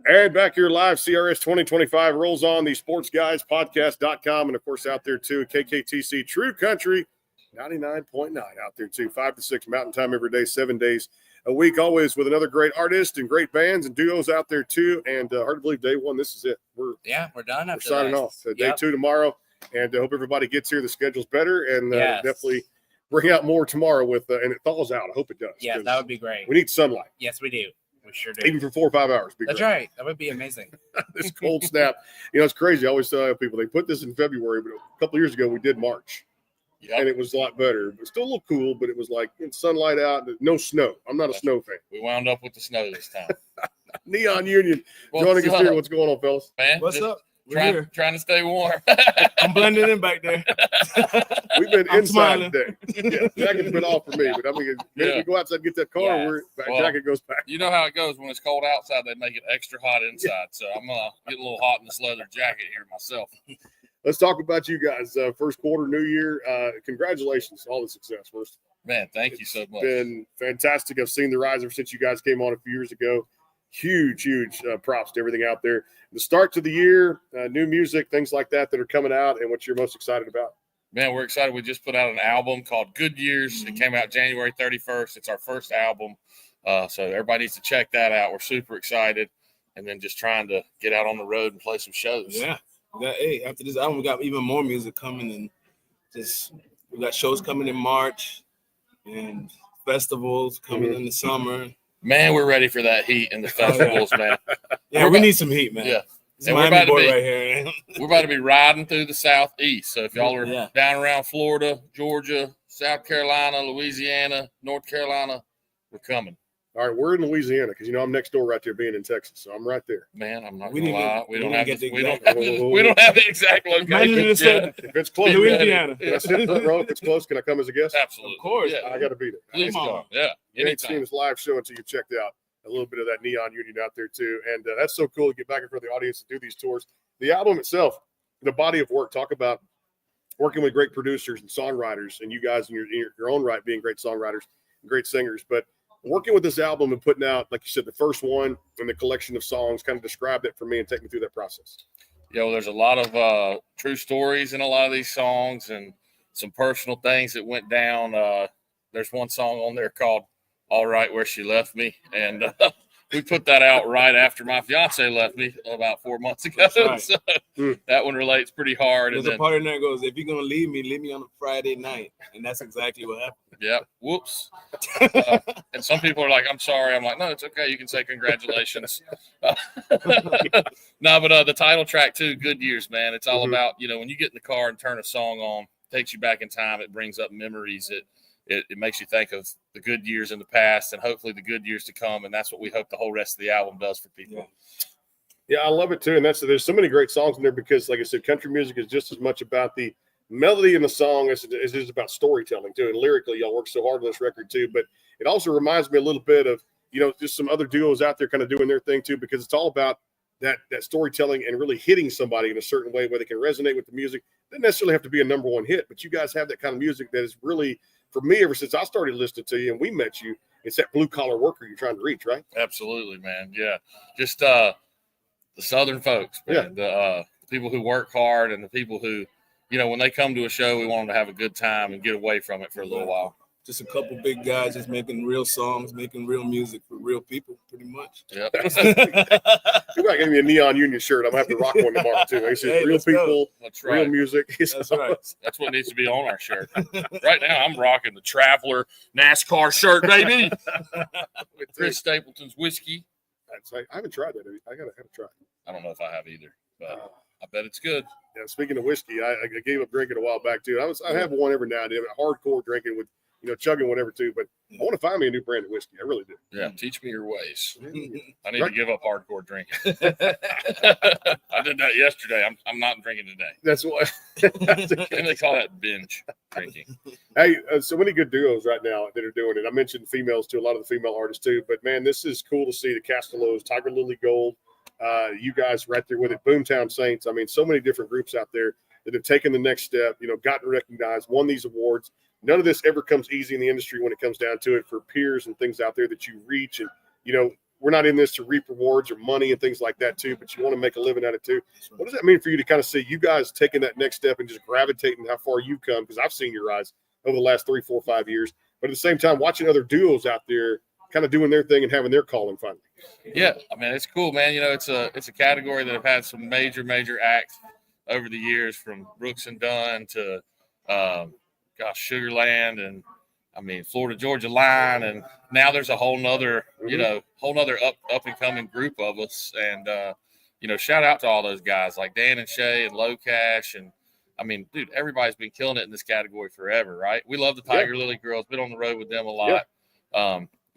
And back here live, CRS 2025 rolls on the sportsguyspodcast.com. And, of course, out there, too, KKTC True Country 99.9 out there, too. 5 to 6 Mountain Time every day, 7 days a week, always with another great artist and great bands and duos out there, too. And hard to believe day one, this is it. We're done. We're signing off. Day 2 tomorrow. And I hope everybody gets here. The schedule's better. And definitely bring out more tomorrow with and it thaws out. I hope it does. Yeah, that would be great. We need sunlight. Yes, we do. We sure do. Even for 4 or 5 hours. That's great. Right. That would be amazing. This cold snap. It's crazy. I always tell people they put this in February, but a couple of years ago we did March. Yep. And it was a lot better. But still a little cool, but it was like sunlight out, no snow. I'm not a snow fan. We wound up with the snow this time. Neon Union joining us here. What's going on, fellas? Man, what's up? Trying to stay warm. I'm blending in back there. We've been inside today. Yeah, jacket's been off for me, but I mean, we go outside and get that car, jacket goes back. You know how it goes when it's cold outside; they make it extra hot inside. Yeah. So I'm gonna get a little hot in this leather jacket here myself. Let's talk about you guys. First quarter, new year. Congratulations, all the success. First, man, thank you so much. Been fantastic. I've seen the rise ever since you guys came on a few years ago. Huge props to everything out there. The start to the year, new music, things like that are coming out, and what you're most excited about. Man, we're excited. We just put out an album called Good Years. It came out January 31st. It's our first album, so everybody needs to check that out. We're super excited, and then just trying to get out on the road and play some shows. Yeah. After this album, we got even more music coming, and we got shows coming in March and festivals coming in the summer. Man, we're ready for that heat in the festivals, man. Yeah, we need some heat, man. Yeah. And we're about to be riding through the Southeast. So if y'all are down around Florida, Georgia, South Carolina, Louisiana, North Carolina, we're coming. All right, we're in Louisiana because I'm next door right there, being in Texas, so I'm right there. Man, I'm not gonna lie. We don't have the exact location. If it's close, Louisiana. If it's close, can I come as a guest? Absolutely, of course. Yeah. I got to be there. Please come. Yeah, you ain't seen this live show until you checked out a little bit of that Neon Union out there too, and that's so cool to get back in front of the audience and do these tours. The album itself, the body of work. Talk about working with great producers and songwriters, and you guys in your own right being great songwriters and great singers, but working with this album and putting out, like you said, the first one and the collection of songs, kind of describe that for me and take me through that process. Yeah, well, there's a lot of true stories in a lot of these songs and some personal things that went down. There's one song on there called All Right Where She Left Me, and we put that out right after my fiance left me about 4 months ago. Right. So that one relates pretty hard. There's a part in there that goes, if you're going to leave me on a Friday night. And that's exactly what happened. Yeah. Whoops. And some people are like, I'm sorry. I'm like, no, it's okay. You can say congratulations. No, but the title track too, Good Years, man. It's all about, when you get in the car and turn a song on, it takes you back in time. It brings up memories. It makes you think of the good years in the past and hopefully the good years to come. And that's what we hope the whole rest of the album does for people. Yeah, I love it too. And there's so many great songs in there because, like I said, country music is just as much about the melody in the song as it is about storytelling too. And lyrically, y'all work so hard on this record too. But it also reminds me a little bit of, just some other duos out there kind of doing their thing too, because it's all about that storytelling and really hitting somebody in a certain way where they can resonate with the music. It doesn't necessarily have to be a number one hit, but you guys have that kind of music that is really, for me, ever since I started listening to you and we met you, it's that blue collar worker you're trying to reach, right? Absolutely, man. Yeah. Just the Southern folks, man. The people who work hard and the people who, when they come to a show, we want them to have a good time and get away from it for a little while. Just a couple big guys just making real songs, making real music for real people, pretty much. Yep. You might give me a Neon Union shirt. I'm going to have to rock one tomorrow, too. It's real people, real music. That's right. That's what needs to be on our shirt. Right now, I'm rocking the Traveler NASCAR shirt, baby. With Chris Stapleton's whiskey. I haven't tried that. I got to have a try. I don't know if I have either, but I bet it's good. Yeah, speaking of whiskey, I gave up drinking a while back, too. I have one every now and then, hardcore drinking with, chugging whatever too, but I want to find me a new brand of whiskey. I really do. Yeah, teach me your ways. I need to give up hardcore drinking. I did that yesterday. I'm not drinking today. That's what. And they call that binge drinking. Hey, so many good duos right now that are doing it. I mentioned females too, a lot of the female artists too, but man, this is cool to see the Castellos, Tiger Lily Gold, you guys right there with it, Boomtown Saints. I mean, so many different groups out there that have taken the next step, gotten recognized, won these awards. None of this ever comes easy in the industry when it comes down to it for peers and things out there that you reach. And, we're not in this to reap rewards or money and things like that too, but you want to make a living at it too. What does that mean for you to kind of see you guys taking that next step and just gravitating how far you've come? Because I've seen your rise over the last 3, 4, 5 years, but at the same time, watching other duos out there kind of doing their thing and having their calling finally. Yeah, I mean, it's cool, man. You know, it's a category that have had some major acts over the years, from Brooks and Dunn to Sugarland, and I mean Florida Georgia Line, and now there's a whole nother up and coming group of us. And shout out to all those guys like Dan and Shay and Low Cash, and I mean, dude, everybody's been killing it in this category forever, right? We love the Tiger Lily girls. Been on the road with them a lot.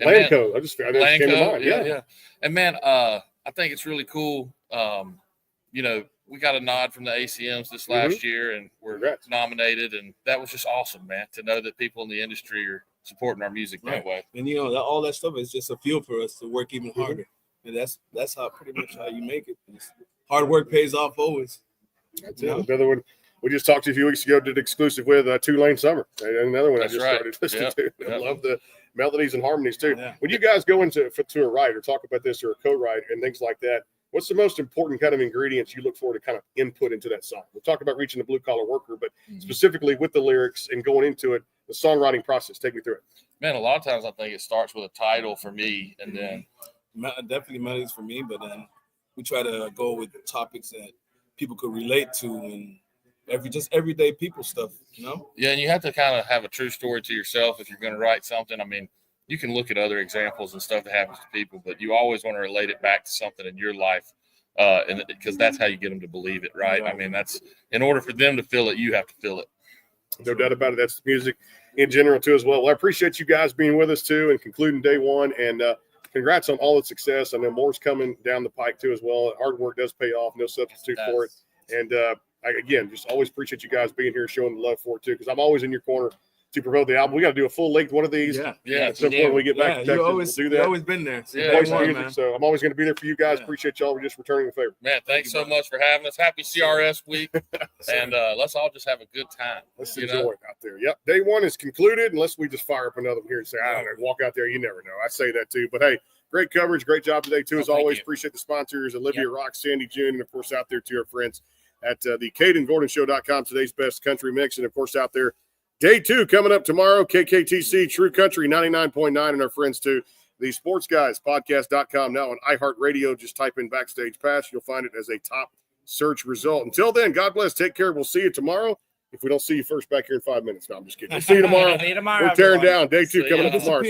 Lanco, I just came to mind. Yeah. And man, I think it's really cool. We got a nod from the ACMs this last year, and we're nominated, and that was just awesome, man, to know that people in the industry are supporting our music that way. And all that stuff is just a fuel for us to work even harder, and that's how pretty much how you make it. Hard work pays off always. That's it. Another one we just talked to a few weeks ago, did exclusive with Tulane Summer, and another one I just started listening to. I love the melodies and harmonies too. Yeah. When you guys go into a write or talk about this or a co-write and things like that, what's the most important kind of ingredients you look for to kind of input into that song? We'll talk about reaching the blue collar worker, but specifically with the lyrics and going into it, the songwriting process. Take me through it. Man, a lot of times I think it starts with a title for me, and then definitely melodies for me, but then we try to go with topics that people could relate to and everyday people stuff, Yeah, and you have to kind of have a true story to yourself if you're going to write something. I mean, you can look at other examples and stuff that happens to people, but you always want to relate it back to something in your life, and because that's how you get them to believe it, right? I mean, that's in order for them to feel it, you have to feel it. No doubt about it. That's the music in general too as well. Well, I appreciate you guys being with us too and concluding day one, and congrats on all the success. I know more's coming down the pike too as well. Hard work does pay off, no substitute for it. And again, just always appreciate you guys being here, showing the love for it too, because I'm always in your corner to promote the album. We got to do a full length one of these. Yeah. At some point when we get back to Texas, we'll do that. You've always been there. So I'm always going to be there for you guys. Appreciate y'all. We're just returning the favor. Man, thanks so much for having us. Happy CRS week, and let's all just have a good time. Let's enjoy it out there. Yep, day one is concluded. Unless we just fire up another one here and say, I don't know, walk out there. You never know. I say that too. But hey, great coverage, great job today too. As always, appreciate the sponsors, Olivia Rock, Sandy June, and of course out there to our friends at the CadenGordonShow.com, today's best country mix. And of course out there, day two coming up tomorrow, KKTC, True Country 99.9, and our friends too, the Sports Guys Podcast.com, now on iHeartRadio. Just type in Backstage Pass. You'll find it as a top search result. Until then, God bless. Take care. We'll see you tomorrow. If we don't see you first back here in 5 minutes. No, I'm just kidding. We'll see you tomorrow. See you tomorrow. We're tearing down. Day two coming up tomorrow.